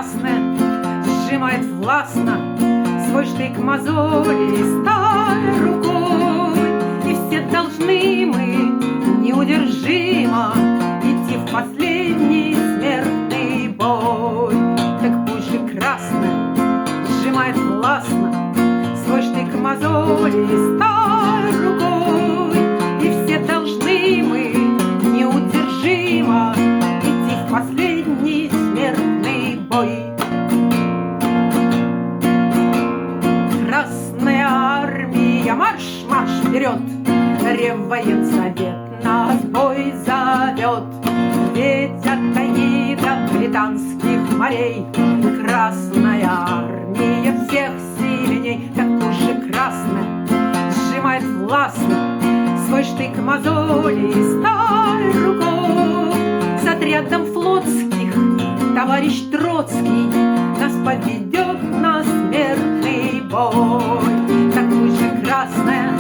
красная сжимает властно свой штык мозолистой рукой. И все должны мы неудержимо идти в последний смертный бой. Так пусть же красная сжимает властно свой штык мозолистой рукой. И все должны мы неудержимо идти в последний смертный бой. Красная армия, марш, марш вперед! Реввоенсовет нас в бой зовет. Ведь от тайги до британских морей Красная армия всех сильней. Так уже красная сжимает властно свой штык мозолистой рукой. С отрядом флотских товарищ Троцкий нас поведет на смертный бой. Так уже красная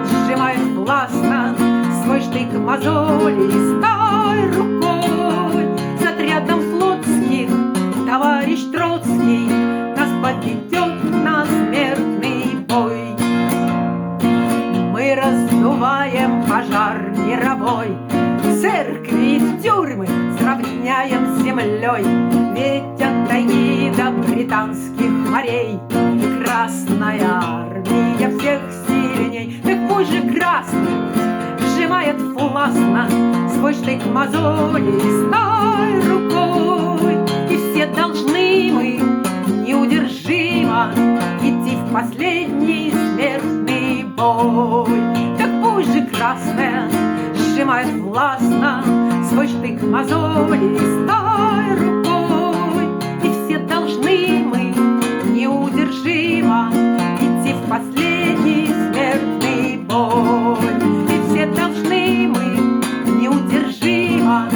сжимает властно свой штык мозолистой рукой. С отрядом флотских товарищ Троцкий нас поведет на смертный бой. Мы раздуваем пожар мировой, церкви и тюрьмы сравняем с землей. Ведь от тайги до британских морей Красная армия всех сильней. Так пусть же красная сжимает властно свой штык мозолистой рукой. И все должны мы неудержимо идти в последний смертный бой. Так пусть же красная сжимает властно свой штык мозолистой рукой. И все должны мы неудержимо идти в последний смертный бой. И все должны мы неудержимо